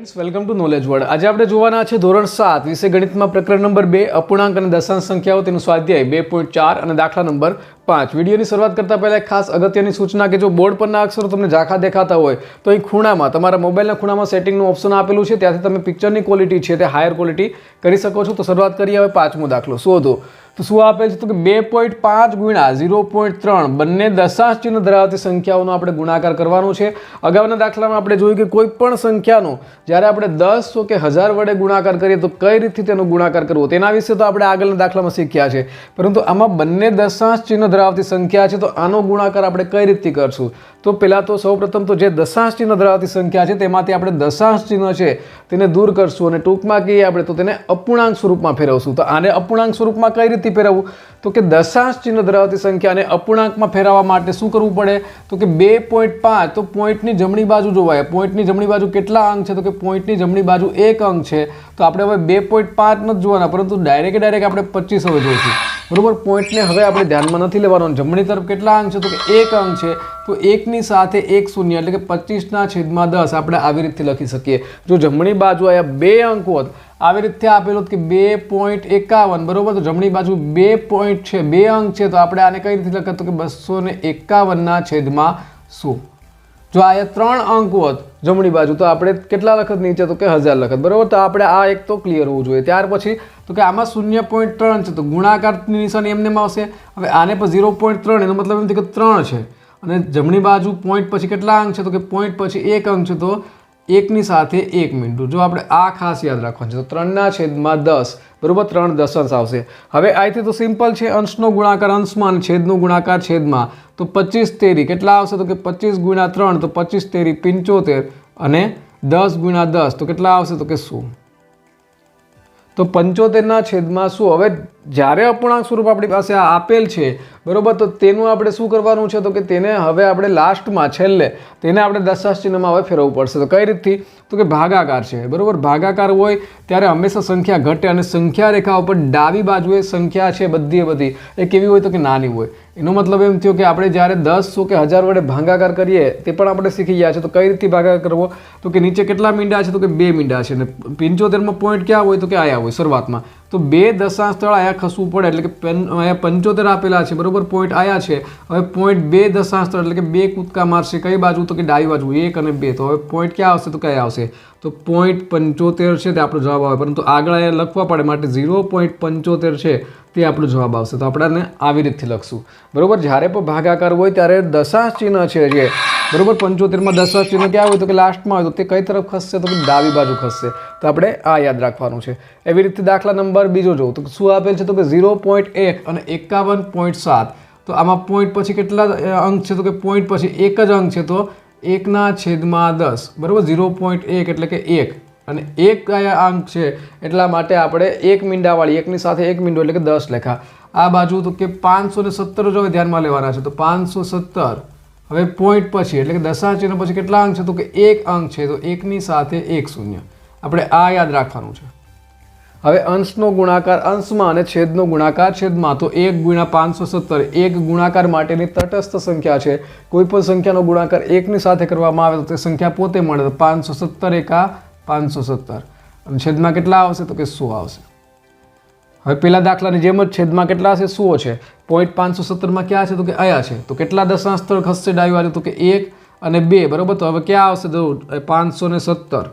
Friends welcome to knowledge world. आज આપણે જોવાના છે ધોરણ 7 વિષય ગણિતમાં પ્રકરણ નંબર 2 અપૂર્ણાંક અને દશાંશ સંખ્યાઓ તેનું સ્વાધ્યાય 2.4 અને દાખલા નંબર 5। વિડિયોની શરૂઆત કરતા પહેલા એક ખાસ અગત્યની સૂચના કે જો બોર્ડ પરના અક્ષરો તમને ઝાંખા દેખાતા હોય તો અહીં ખૂણામાં તમારા મોબાઈલના ખૂણામાં સેટિંગનું ઓપ્શન આપેલું છે, ત્યાંથી તમે પિક્ચરની ક્વોલિટી છે તે હાયર ક્વોલિટી કરી શકો છો। તો શરૂઆત કરીએ હવે પાંચમો દાખલો શોધો। તો શું આપેલ છે તો કે 2.5 ગુણ્યા 0.3 બંને દશાંશ ચિહ્ન ધરાવતી સંખ્યાઓનો આપણે ગુણાકાર કરવાનો છે। અગાઉના દાખલામાં આપણે જોયું કે કોઈ પણ સંખ્યાનો જ્યારે આપણે 10 કે 1000 વડે ગુણાકાર કરીએ તો કઈ રીતથી તેનો ગુણાકાર કરવો તેના વિશે તો આપણે આગળના દાખલામાં શીખ્યા છે, પરંતુ આમાં બંને દશાંશ ચિહ્ન ધરાવતી સંખ્યા છે તો આનો ગુણાકાર આપણે કઈ રીતથી કરશું। તો પહેલાં તો સૌપ્રથમ તો જે દશાંશ ચિહ્ન ધરાવતી સંખ્યા છે તેમાંથી આપણે દશાંશ ચિહ્ન છે તેને દૂર કરશું અને ટૂંકમાં કહીએ આપણે તો તેને અપૂર્ણાંક સ્વરૂપમાં ફેરવશું। તો આને અપૂર્ણાંક સ્વરૂપમાં કઈ રીતે ફેરવવું તો કે દશાંશ ચિહ્ન ધરાવતી સંખ્યાને અપૂર્ણાંકમાં ફેરવવા માટે શું કરવું પડે તો કે 2.5 તો પોઈન્ટની જમણી બાજુ જોવાય। પોઈન્ટની જમણી બાજુ કેટલા અંક છે તો કે પોઈન્ટની જમણી બાજુ 1 અંક છે, તો આપણે હવે 2.5 નથી જોવાના, પરંતુ ડાયરેક્ટ આપણે 25 હવે જોઈશું, બરોબર। પોઈન્ટને હવે આપણે ધ્યાનમાં નથી લેવાનો। જમણી તરફ કેટલા અંક છે તો કે 1 અંક છે, તો 1 ની સાથે 1 શૂન્ય એટલે કે 25/10 આપણે આવી રીતે લખી શકીએ। જો જમણી બાજુ આયા 2 અંક હોત આવી રીતે આપેલું કે 2.51 બરોબર, તો જમણી બાજુ 2 પોઈન્ટ છે 2 અંક છે, તો આપણે આને કઈ રીતે લખત તો કે 251/100। જો આયા 3 અંક હોત જમણી બાજુ તો આપણે કેટલા લખત નીચે તો કે 1000 લખત, બરોબર। તો આપણે આ એક તો ક્લિયર હોવું જોઈએ। ત્યાર પછી તો કે આમાં 0.3 છે તો ગુણાકારની નિશાની એમને આવશે। હવે આને પર 0.3 એનો મતલબ એમ કે 3 છે અને જમણી બાજુ પોઈન્ટ પછી કેટલા અંક છે તો કે પોઈન્ટ પછી 1 અંક છે, તો 1 ની સાથે 1 મિનિટ। જો આપણે આ ખાસ યાદ રાખવાનું છે તો 3/10 બરોબર, 3 દશાંશ આવશે। હવે અહીંથી તો સિમ્પલ છે, અંશનો ગુણાકાર અંશમાં અને છેદનો ગુણાકાર છેદમાં, તો 25 તેરી કેટલા આવશે તો કે 25 ગુણ્યા 3 તો 25 તેરી 75 અને 10 ગુણ્યા 10 તો કેટલા આવશે તો કે 100। તો 75/100। હવે જ્યારે અપૂર્ણાંક સ્વરૂપ આપણી પાસે આપેલ છે બરોબર, તો તેનું આપણે શું કરવાનું છે તો કે તેને હવે આપણે લાસ્ટમાં છેલ્લે તેને આપણે દશાંશ ચિહ્નમાં હવે ફેરવવું પડશે। તો કઈ રીતથી તો કે ભાગાકાર છે બરોબર, ભાગાકાર હોય ત્યારે હંમેશા સંખ્યા ઘટે અને સંખ્યા રેખા ઉપર ડાબી બાજુએ સંખ્યા છે બધી એ કેવી હોય તો કે નાની હોય। એનો મતલબ એમ થયો કે આપણે જ્યારે 10 કે 1000 વડે ભાગાકાર કરીએ તે પણ આપણે શીખી ગયા છે। તો કઈ રીતે ભાગાકાર કરવો તો કે નીચે કેટલા મીંડા છે તો કે 2 મીંડા છે અને 75માં પોઈન્ટ ક્યાં હોય તો કે આયા હોય શરૂઆતમાં, તો 2 દશાંશ તળ આયા ખસવું પડે એટલે કે અહીંયા 75 આપેલા છે બરોબર, પોઈન્ટ આયા છે। હવે પોઈન્ટ 2 દશાંશ તળ એટલે કે 2 કૂદકા મારશે કઈ બાજુ તો કે ડાબી બાજુ 1 અને 2, તો હવે પોઈન્ટ ક્યાં આવશે તો કયા આવશે તો 0.75 છે તે આપણો જવાબ આવે, પરંતુ આગળ અહીંયા લખવા પડે માટે 0.75 છે તે આપણો જવાબ આવશે। તો આપણે આને આવી રીતે લખશું બરોબર। જ્યારે પણ ભાગાકાર હોય ત્યારે દશાંશ ચિહ્ન છે જે બરોબર 75માં દશાંશ ચિહ્ન ક્યાં હોય તો કે લાસ્ટમાં હોય, તો તે કઈ તરફ ખસશે તો કે ડાબી બાજુ ખસશે। તો આપણે આ યાદ રાખવાનું છે। એવી રીતે દાખલા નંબર બીજો જોઉં તો શું આપેલ છે તો કે 0.1 અને 51.7, તો આમાં પોઈન્ટ પછી કેટલા અંક છે તો કે પોઈન્ટ પછી એક જ અંક છે, તો 1/10 બરોબર, 0.1 એટલે કે 1 અને 1 કયા અંક છે એટલા માટે આપણે 1 મીંડાવાળી 1 ની સાથે 1 મીંડો એટલે કે 10 લેખા। આ બાજુ તો કે 517 જો ધ્યાનમાં લેવાના છે તો 517, હવે પોઈન્ટ પછી એટલે કે દશાંશ ચિહ્ન પછી કેટલા અંક છે તો કે 1 અંક છે, તો 1 ની સાથે 1 શૂન્ય આપણે આ યાદ રાખવાનું છે। હવે અંશનો ગુણાકાર અંશમાં અને છેદનો ગુણાકાર છેદમાં, તો 1 ગુણ્યા 517 એક ગુણાકાર માટેની તટસ્થ સંખ્યા છે। કોઈ પણ સંખ્યાનો ગુણાકાર 1 ની સાથે કરવામાં આવે તો તે સંખ્યા પોતે મળે, તો 517 એકા 517 અને છેદમાં કેટલા આવશે તો કે 100 આવશે। હવે પેલા દાખલાની જેમ જ છેદમાં કેટલા હશે 100 છે, પોઈન્ટ 517માં ક્યાં છે તો કે આયા છે, તો કેટલા દશાંશ તળ ખસશે ડાબી બાજુ તો કે 1 અને 2 બરોબર। તો હવે ક્યાં આવશે તો 517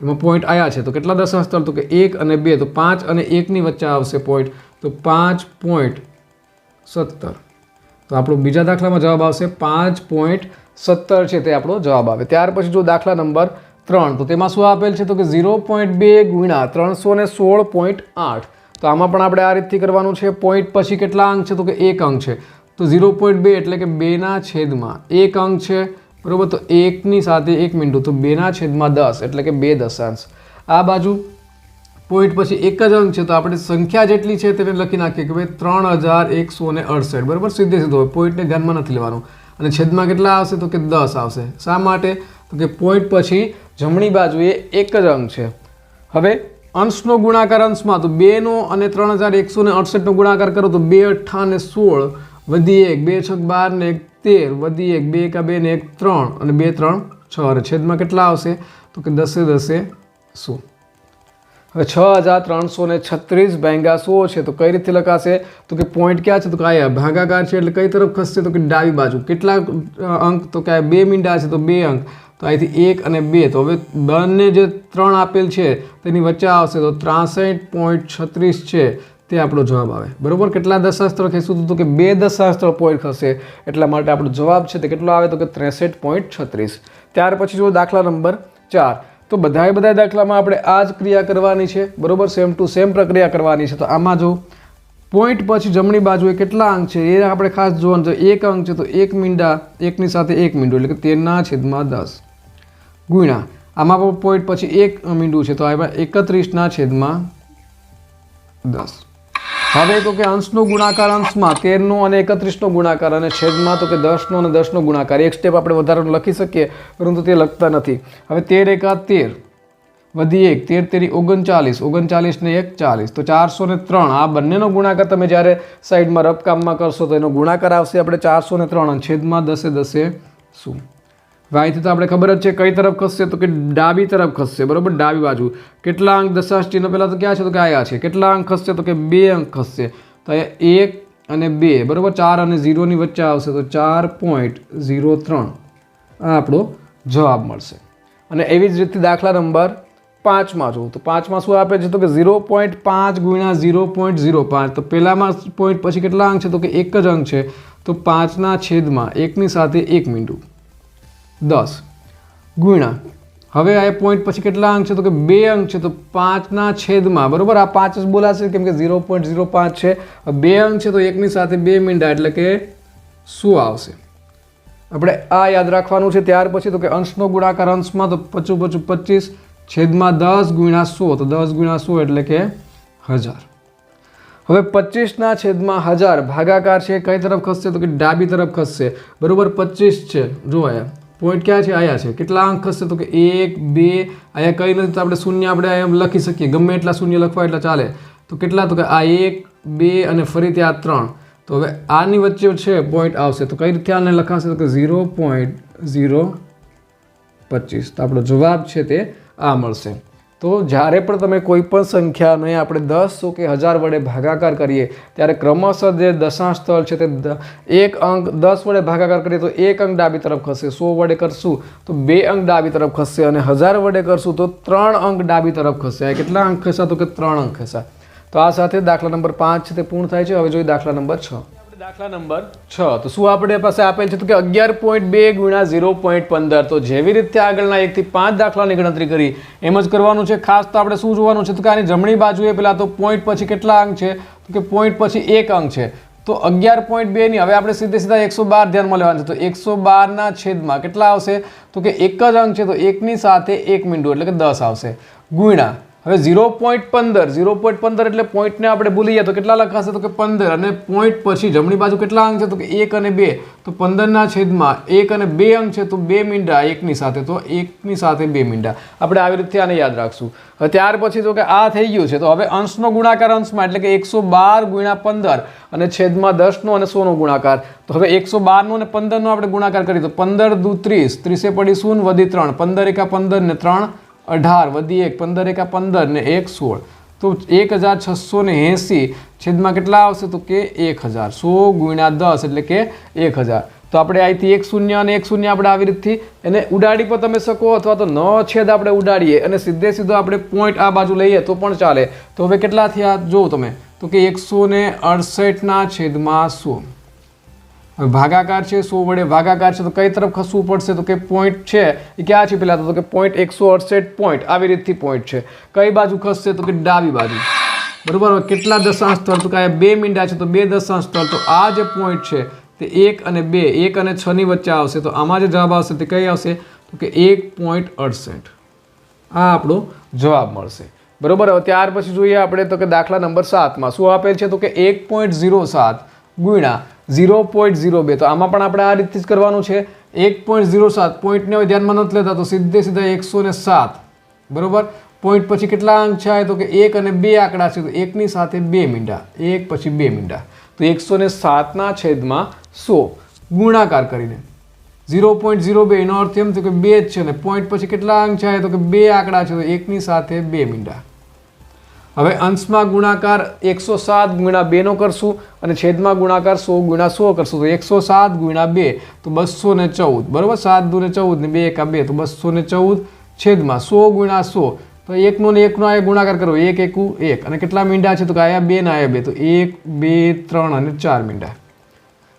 એમાં પોઈન્ટ આયા છે, તો કેટલા દશાંશ તળ તો કે 1 અને 2, તો 5 અને 1 ની વચ્ચે આવશે પોઈન્ટ, તો 5.17। તો આપણો બીજા દાખલામાં જવાબ આવશે 5.17 છે તે આપણો જવાબ આવે। ત્યાર પછી જો દાખલા નંબર 3 તો તેમાં શું આપેલ છે તો કે 0.2 ગુણ્યા 316.8, તો આમાં પણ આપણે આ રીતથી કરવાનું છે। પોઈન્ટ પછી કેટલા અંક છે તો કે 1 અંક છે, તો 0.2 એટલે કે 2/1 અંક છે બરોબર, તો 1 ની સાથે 1 મીંડું તો 2/10 એટલે કે 2 દશાંશ। આ બાજુ પોઈન્ટ પછી એક જ અંક છે, તો આપણે સંખ્યા જેટલી છે તેને લખી નાખીએ કે ભાઈ 3168 બરોબર, સીધે સીધો હોય, પોઈન્ટને ધ્યાનમાં નથી લેવાનું અને છેદમાં કેટલા આવશે તો કે 10 આવશે। શા માટે તો કે પોઈન્ટ પછી જમણી બાજુએ એક જ અંક છે। હવે અંશનો ગુણાકાર અંશમાં, તો 2 નો અને 3168 નો ગુણાકાર કરો તો 2 8 ને 16 વધી 1 2 6 12 ને 1 13 વધી 1 2 1 2 ને 1 3 અને 2 3 6 અને છેદમાં કેટલા આવશે તો કે 10 10 100. હવે 6336 ભાગ્યા 100 છે તો કઈ રીતે લખાશે તો કે પોઈન્ટ ક્યાં છે તો કે આ ભાગાકાર છે એટલે કઈ તરફ ખસશે તો કે ડાબી બાજુ. કેટલા અંક તો કે આ 2 મીંડા છે તો 2 અંક, તો અહીંથી 1 અને 2, તો હવે બંને જે 3 આપેલ છે તેની વચ્ચે આવશે તો 63.36 છે તે આપણો જવાબ આવે. બરોબર, કેટલા દશાંશ સ્થળ ખેંચશું તો કે 2 દશાંશ સ્થળ પોઈન્ટ ખસે, એટલા માટે આપણો જવાબ છે તે કેટલો આવે તો કે 63.36. ત્યાર પછી જો દાખલા નંબર 4, તો બધા દાખલામાં આપણે આ જ ક્રિયા કરવાની છે. બરોબર, સેમ ટુ સેમ પ્રક્રિયા કરવાની છે. તો આમાં જો પોઈન્ટ પછી જમણી બાજુએ કેટલા અંક છે એ આપણે ખાસ જોવાનું છે. 1 અંક છે તો 1 મીંડા, 1 ની સાથે 1 મીંડું એટલે કે 13/10 ગુણ્યા આમાં પણ પોઈન્ટ પછી 1 મીંડું છે તો આમાં 31/10. હવે તો કે અંશનો ગુણાકાર અંશમાં 13નો અને 31નો ગુણાકાર અને છેદમાં તો કે 10નો અને 10નો ગુણાકાર. એક સ્ટેપ આપણે વધારાનું લખી શકીએ પરંતુ તે લખતા નથી. હવે 13 × 13 વધી 1, 13 × 39, 39 ને 1 40, તો 403. આ બંનેનો ગુણાકાર તમે જ્યારે સાઈડમાં રફ કામમાં કરશો તો એનો ગુણાકાર આવશે આપણે 403 અને છેદમાં 10 10 શું. અહીંથી તો આપણે ખબર જ છે કઈ તરફ ખસશે તો કે ડાબી તરફ ખસશે. બરોબર, ડાબી બાજુ. કેટલા અંક દશાંશ ચિહ્ન પહેલાં તો ક્યાં છે તો કે આયા છે. કેટલા અંક ખસશે તો કે 2 અંક ખસશે. તો અહીંયા 1 અને 2, બરોબર, 4 અને 0 ની વચ્ચે આવશે તો 4.03 આ આપણો જવાબ મળશે. અને એવી જ રીતે દાખલા નંબર 5માં જોવું તો 5માં શું આપે છે તો કે 0.5 ગુણ્યા 0.05. તો પહેલામાં પોઈન્ટ પછી કેટલા અંક છે તો કે એક જ અંક છે તો 5 છેદમાં 1 ની સાથે 1 મીંડું 10 ગુણ્યા હવે આ પોઈન્ટ પછી કેટલા અંક છે તો કે 2 અંક છે તો 5 છેદમાં, બરોબર, આ 5 જ બોલાશે કેમ કે 0.05 છે. 2 અંક છે તો 1 ની સાથે 2 મીંડા એટલે કે શું આવશે આપણે આ યાદ રાખવાનું છે. ત્યાર પછી તો કે અંશનો ગુણાકાર અંશમાં તો 55 25 છેદમાં 10 ગુણ્યા 100, તો 10 ગુણ્યા 100 એટલે કે 1000. હવે 25 છેદમાં 1000 ભાગાકાર છે કઈ તરફ ખસશે તો કે ડાબી તરફ ખસશે. બરોબર, 25 છે જો અહીંયા પોઈન્ટ ક્યાં છે આયા છે. કેટલા અંક ખસશે તો કે 1 2, અહીંયા કઈ નથી તો આપણે શૂન્ય આપણે અહીંયા લખી શકીએ, ગમે એટલા શૂન્ય લખવા એટલા ચાલે. તો કેટલા તો કે આ 1 2 અને ફરીથી આ 3, તો હવે આની વચ્ચે છે પોઈન્ટ આવશે તો કઈ રીતે આને લખાશે તો કે 0.025. તો આપણો જવાબ છે તે આ મળશે. તો જ્યારે પણ તમે કોઈ પણ સંખ્યાને આપણે 10 કે 1000 વડે ભાગાકાર કરીએ ત્યારે ક્રમશઃ જે દશાંશ સ્થળ છે તે એક અંક 10 વડે ભાગાકાર કરીએ તો 1 અંક ડાબી તરફ ખસશે, 100 વડે કરશું તો 2 અંક ડાબી તરફ ખસશે અને 1000 વડે કરશું તો 3 અંક ડાબી તરફ ખસશે. કેટલા અંક ખસા તો કે 3 અંક ખસા. તો આ સાથે દાખલા નંબર 5 છે તે પૂર્ણ થાય છે. હવે જોઈએ દાખલા નંબર 6. દાખલા નંબર 6, તો શું આપણે પાસે આપેલ છે તો કે 11.2 ગુણ્યા 0.15. તો જેવી રીતે આગળના 1 થી 5 દાખલાની ગણતરી કરી એમ જ કરવાનું છે. ખાસ તો આપણે શું જોવાનું છે તો કે આની જમણી બાજુએ પહેલાં તો પોઈન્ટ પછી કેટલા અંક છે તો કે પોઈન્ટ પછી 1 અંક છે તો 11.2 ની હવે આપણે સીધા 112 ધ્યાનમાં લેવાના છે. તો 112 છેદમાં કેટલા આવશે તો કે એક જ અંક છે તો 1 ની સાથે 1 મીંડું એટલે કે 10 આવશે ગુણ્યા હવે 0.15 એટલે પોઈન્ટને આપણે ભૂલી ગયા તો કેટલા લખાશે તો કે 15 અને પોઈન્ટ પછી જમણી બાજુ કેટલા અંક છે તો કે 1 અને 2 તો 15 છેદમાં 1 અને 2 અંક છે તો 2 મીંડા 1 ની સાથે તો 1 ની સાથે 2 મીંડા. આપણે આવી રીતે આને યાદ રાખશું. હવે ત્યાર પછી તો કે આ થઈ ગયું છે તો હવે અંશનો ગુણાકાર અંશમાં એટલે કે 112 ગુણ્યા 15 અને છેદમાં 10 નો અને 100 નો ગુણાકાર. તો હવે 112 નો અને 15 નો આપણે ગુણાકાર કરીએ તો 15 દુ 30, 30 પડી 0 વધી 3, 15 એકા 15 ને 3 18 વધી 1, 15 એકા 15 ને 1 16, તો 1680 છેદમાં કેટલા આવશે તો કે 1000. 100 ગુણ્યા 10 એટલે કે 1000. તો આપણે અહીંથી 1 0 અને 1 0 આપણે આવી રીતથી એને ઉડાડી પણ તમે શકો અથવા તો ન છેદ આપણે ઉડાડીએ અને સીધો આપણે પોઈન્ટ આ બાજુ લઈએ તો પણ ચાલે. તો હવે કેટલા થયા જોવો તમે તો કે 168 છેદમાં 100. હવે ભાગાકાર છે 100 વડે ભાગાકાર છે તો કઈ તરફ ખસવું પડશે તો કે પોઈન્ટ છે એ ક્યાં છે પેલા તો કે પોઈન્ટ 168 પોઈન્ટ આવી રીતથી પોઈન્ટ છે કઈ બાજુ ખસશે તો કે ડાબી બાજુ. બરોબર, કેટલા દશાંશ સ્થળ તો કે 2 મીંડા છે તો 2 દશાંશ સ્થળ. તો આ જે પોઈન્ટ છે તે 1 અને 2, 1 અને 6 ની વચ્ચે આવશે. તો આમાં જે જવાબ આવશે તે કઈ આવશે તો કે 1.68. આ આપણો જવાબ મળશે. બરોબર, હવે ત્યાર પછી જોઈએ આપણે તો કે દાખલા નંબર 7માં શું આપેલ છે તો કે 1.07 ગુણ્યા 0.02. તો આમાં પણ આપણે આ રીતથી જ કરવાનું છે. 1.07 પોઈન્ટને હવે ધ્યાનમાં નથી લેતા તો સીધે 107. બરોબર, પોઈન્ટ પછી કેટલા અંક છે તો કે 1 અને 2 આંકડા છે તો 1 ની સાથે 2 મીંડા, 1 પછી 2 મીંડા. તો 107 છેદમાં 100 ગુણાકાર કરીને 0.02 એનો અર્થ એમ થયો કે 2 જ છે ને પોઈન્ટ પછી કેટલા અંક છે તો કે 2 આંકડા છે તો 1 ની સાથે 2 મીંડા. હવે અંશમાં ગુણાકાર 107 ગુણ્યા 2 નો કરશું અને છેદમાં ગુણાકાર 100 ગુણ્યા 100 કરશું તો 107 ગુણ્યા 2 તો 214 બરોબર. 7 દૂને 14 ને 2 એકા 2 તો 214 છેદમાં 100 ગુણ્યા 100 તો 1 નો ને 1 નો આ ગુણાકાર કરો 1 એકુ 1 અને કેટલા મીંડા છે તો કે આયા 2 ને આયા 2 તો 1 2 3 અને 4 મીંડા.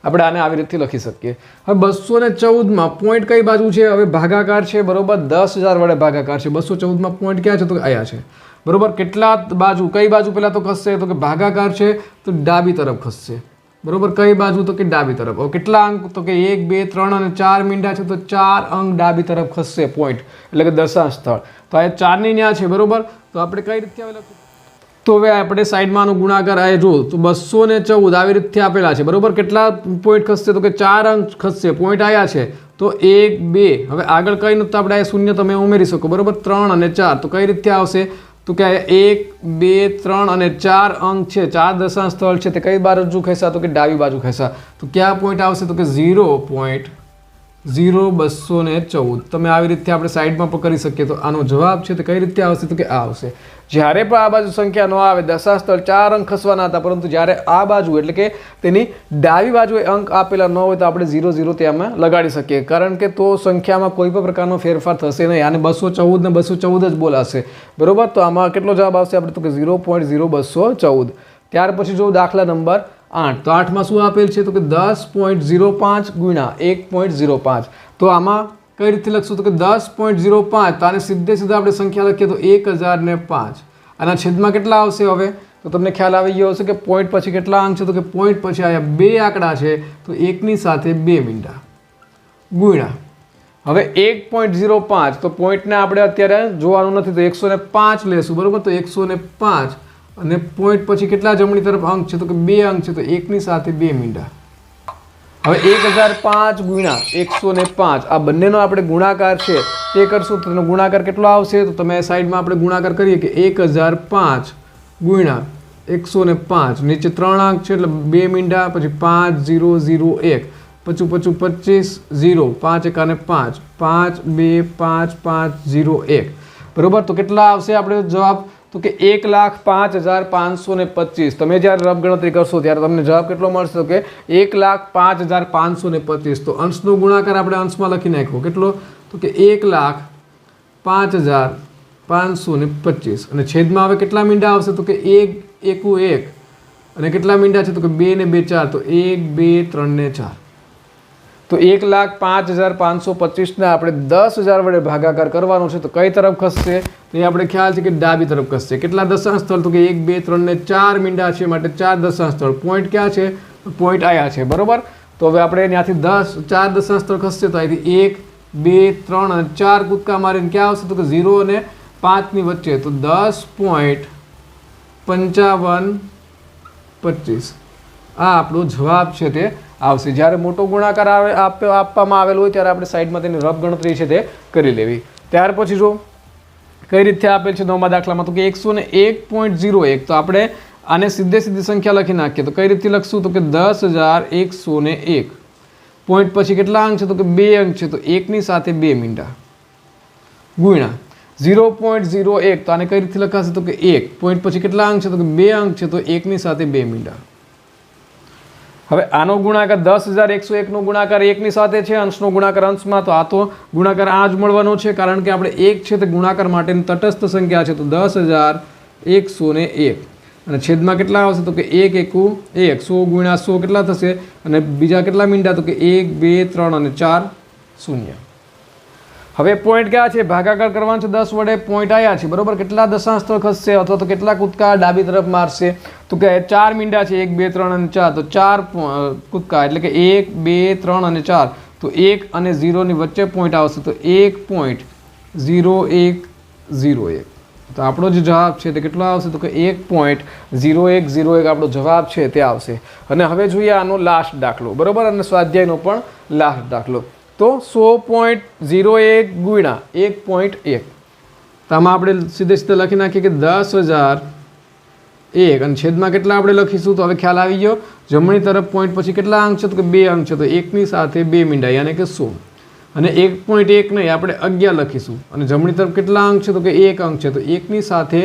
આપણે આને આવી રીતે લખી શકીએ. હવે 214 માં પોઈન્ટ કઈ બાજુ છે? હવે ભાગાકાર છે બરોબર, 10000 વડે ભાગાકાર છે. 214 માં પોઈન્ટ ક્યાં છે તો આયા છે બરોબર. કેટલા બાજુ કઈ બાજુ પહેલા તો ખસશે તો કે ભાગાકાર છે તો ડાબી તરફ ખસશે બરોબર. કઈ બાજુ તો કે ડાબી તરફ. હવે કેટલા અંક તો કે 1 2 3 અને 4 મીંડા છે તો 4 અંક ડાબી તરફ ખસશે પોઈન્ટ એટલે કે દશાંશ સ્થળ. તો આ 4 ની ન્યા છે બરોબર. તો આપણે કઈ રીતે આવે લખીએ તો હવે આપણે સાઈડમાં આનો ગુણાકાર આ જો તો 214 આવી રીતે આપેલા છે બરોબર. કેટલા પોઈન્ટ ખસશે તો કે 4 અંક ખસશે પોઈન્ટ આયા છે તો 1 2. હવે આગળ કઈ નથી તો આપણે આ શૂન્ય તમે ઉમેરી શકો બરોબર. 3 અને 4 તો કઈ રીતે આવશે તો કે 1 2 3 અને 4 અંક છે 4 દશાંશ સ્થળ છે તે કઈ બાજુ ખેંચા તો કે ડાબી બાજુ ખેંચા તો ક્યાં પોઈન્ટ આવશે તો કે 0.0214. તમે આવી રીતે આપણે સાઈડમાં પણ કરી શકીએ તો આનો જવાબ છે તે કઈ રીતે આવશે તો કે આ આવશે. જ્યારે પણ આ બાજુ સંખ્યા ન આવે દશાંશ સ્થળ 4 અંક ખસવાના હતા પરંતુ જ્યારે આ બાજુ એટલે કે તેની ડાબી બાજુએ અંક આપેલા ન હોય તો આપણે 0 0 ત્યાં લગાડી શકીએ કારણ કે તો સંખ્યામાં કોઈ પણ પ્રકારનો ફેરફાર થશે નહીં. આને 214 ને 214 જ બોલાશે બરોબર. તો આમાં કેટલો જવાબ આવશે આપણે તો કે 0.0214. ત્યાર પછી જો દાખલા નંબર 8 તો 8 માં શું આપેલ છે તો કે 10.05 ગુણ્યા 1.05. તો આમાં કઈ રીતે લખશું તો કે 10.05 તો આને સીધે સીધા આપણે સંખ્યા લખીએ તો 1005 આના છેદમાં કેટલા આવશે હવે તો તમને ખ્યાલ આવી ગયો હશે કે પોઈન્ટ પછી કેટલા અંક છે તો કે પોઈન્ટ પછી આયા 2 આંકડા છે તો 1 ની સાથે 2 મીંડા ગુણ્યા. હવે 1.05 તો પોઈન્ટને આપણે અત્યારે જોવાનું નથી તો 105 લેશું બરોબર. તો 105 અને પોઈન્ટ પછી કેટલા જમણી તરફ અંક છે તો કે 2 અંક છે તો 1 ની સાથે 2 મીંડા. હવે 1005 ગુણ્યા 105 આ બંનેનો આપણે ગુણાકાર છે તે કરશું તો તેનો ગુણાકાર કેટલો આવશે તો તમે સાઈડમાં આપણે ગુણાકાર કરીએ કે 1005 ગુણ્યા 105 નીચે 3 અંક છે એટલે 2 મીંડા પછી 5001 પચું 25 0 5 એકા ને 5 5 2 5 5 0 1 બરોબર. તો કેટલા આવશે આપણે જવાબ તો કે 1,05,525. તમે જ્યારે રફ ગણતરી કરશો ત્યારે તમને જવાબ કેટલો મળશે તો કે 1,05,525. તો અંશનો ગુણાકાર આપણે અંશમાં લખી નાખ્યો કેટલો તો કે 1,05,525 અને છેદમાં હવે કેટલા મીંડા આવશે તો કે 1 એકુ 1 અને કેટલા મીંડા છે તો કે 2 ને 2 4 તો 1 2 3 ને 4. તો 1,05,525 ને આપણે 10,000 વડે ભાગાકાર કરવાનો છે તો કઈ તરફ ખસશે તો એ આપણે ખ્યાલ છે કે ડાબી તરફ ખસશે. કેટલા દશાંશ સ્થળ તો કે 1 2 3 ને 4 મીંડા છે માટે 4 દશાંશ સ્થળ. પોઈન્ટ ક્યાં છે પોઈન્ટ આયા છે બરોબર. તો હવે આપણે ત્યાંથી 4 દશાંશ સ્થળ ખસશે તો અહીંથી 1 2 3 અને 4 કૂદકા મારીને ક્યાં આવશે તો કે 0 અને 5 ની વચ્ચે તો 10.5525 આ આપણો જવાબ છે તે આવશે. જ્યારે મોટો ગુણાકાર આપવામાં આવેલો હોય ત્યારે આપણે સાઈડમાં તેની રફ ગણતરી છે તે કરી લેવી. ત્યાર પછી જો કઈ રીતે આપેલ છે 9મા દાખલામાં તો કે 101.01 તો આપણે આને સીધે સીધી સંખ્યા લખી નાખીએ તો કઈ રીતે લખશું તો કે 10,101 પોઈન્ટ પછી કેટલા અંક છે તો કે 2 અંક છે તો 1 ની સાથે 2 મીંડા ગુણ્યા 0.01 તો આને કઈ રીતે લખાશે તો કે 1 પોઈન્ટ પછી કેટલા અંક છે તો કે 2 અંક છે તો 1 ની સાથે 2 મીંડા. હવે આનો ગુણાકાર 10,101 નો ગુણાકાર 1 ની સાથે છે અંશનો ગુણાકાર અંશમાં તો આ તો ગુણાકાર આ જ મળવાનો છે કારણ કે આપણે 1 છે તે ગુણાકાર માટેની તટસ્થ સંખ્યા છે તો 10,101 અને છેદમાં કેટલા આવશે તો કે 1 એકુ 1 100 ગુણ્યા 100 કેટલા થશે અને બીજા કેટલા મીંડા તો કે 1 2 3 અને 4 0. હવે પોઈન્ટ ક્યાં છે ભાગાકાર કરવાનો છે 10 વડે પોઈન્ટ આયા છે બરોબર. કેટલા દશાંશ સ્થળ ખસશે અથવા તો કેટલા કૂદકા ડાબી તરફ મારશે તો કે 4 મીંડા છે 1 2 3 અને 4 તો 4 કૂદકા એટલે કે 1 2 3 અને 4 તો 1 અને 0 ની વચ્ચે પોઈન્ટ આવશે તો 1.0101 તો આપણો જે જવાબ છે તે કેટલો આવશે તો કે 1.0101 આપણો જવાબ છે તે આવશે. અને હવે જોઈએ આનો લાસ્ટ દાખલો બરોબર અને સ્વાધ્યાયનો પણ લાસ્ટ દાખલો તો 100.01 ગુણ્યા 1.1 તો આમાં આપણે સીધે સીધે લખી નાખીએ કે 10,001 અને છેદમાં કેટલા આપણે લખીશું તો હવે ખ્યાલ આવી ગયો. જમણી તરફ પોઈન્ટ પછી કેટલા અંક છે તો કે 2 અંક છે તો 1 ની સાથે 2 મીંડા યાની કે 100 અને 1.1 નહીં, આપણે 11 લખીશું. અને જમણી તરફ કેટલા અંક છે? તો કે 1 અંક છે, તો 1 ની સાથે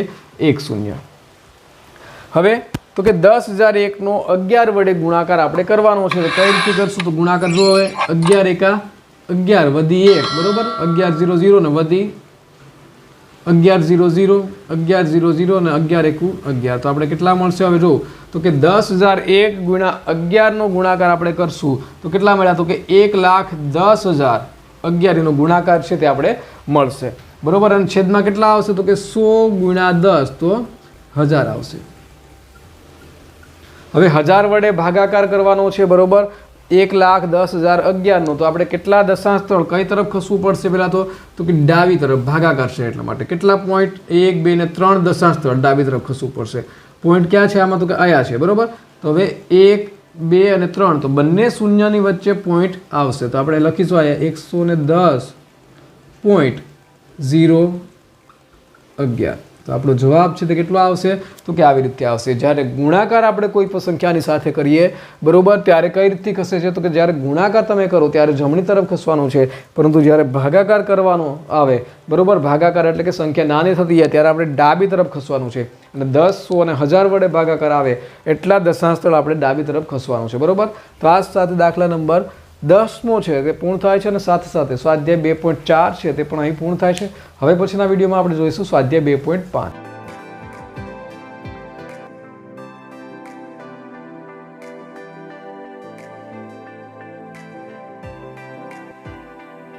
1 શૂન્ય. હવે તો કે 10,001 નો 11 વડે ગુણાકાર આપણે કરવાનો છે. તો કઈ રીતે કરશું? તો ગુણાકાર જો હવે 11 એકા 11 વધી 1, બરોબર, 1100 ને વધી 1100, 1100 અને 11 એકુ 11. તો આપણે કેટલા મળશે હવે જો? તો કે 10,001 ગુણ્યા 11 નો ગુણાકાર આપણે કરશું તો કેટલા મળ્યા? તો કે 1,10,011 એનો ગુણાકાર છે તે આપણે મળશે, બરોબર. અને છેદમાં કેટલા આવશે? તો કે 100 ગુણ્યા 10 તો 1000 આવશે. હવે 1000 વડે ભાગાકાર કરવાનો છે, બરોબર. 1,10,011 નો તો આપણે કેટલા દશાંશ સ્થળ કઈ તરફ ખસવું પડશે? પહેલા તો કે ડાબી તરફ, ભાગાકાર છે એટલા માટે કેટલા પોઈન્ટ? 1, 2 ને 3 દશાંશ સ્થળ ડાબી તરફ ખસવું પડશે. પોઈન્ટ ક્યાં છે આમાં? તો કે અહીંયા છે, બરોબર. તો હવે 1, 2 અને 3 તો બંને શૂન્યની વચ્ચે પોઈન્ટ આવશે. તો આપણે લખીશું અહીંયા 110.011. તો આપણો જવાબ છે તે કેટલો આવશે? તો કે આવી રીતે આવશે. જ્યારે ગુણાકાર આપણે કોઈ પણ સંખ્યાની સાથે કરીએ, બરોબર, ત્યારે કઈ રીતે ખસે છે? તો કે જ્યારે ગુણાકાર તમે કરો ત્યારે જમણી તરફ ખસવાનું છે, પરંતુ જ્યારે ભાગાકાર કરવાનો આવે, બરોબર, ભાગાકાર એટલે કે સંખ્યા નાની થતી જાય ત્યારે આપણે ડાબી તરફ ખસવાનું છે. અને 10, 100 અને 1000 વડે ભાગાકાર આવે એટલા દશાંશ સ્થળ આપણે ડાબી તરફ ખસવાનું છે, બરોબર. તો આ સાથે દાખલા નંબર 10મો છે તે પૂર્ણ થાય છે. અને સાથે સાથે સ્વાધ્યાય 2.4 છે તે પણ અહીં પૂર્ણ થાય છે. હવે પછીના વિડીયોમાં આપણે જોઈશું સ્વાધ્યાય 2.5.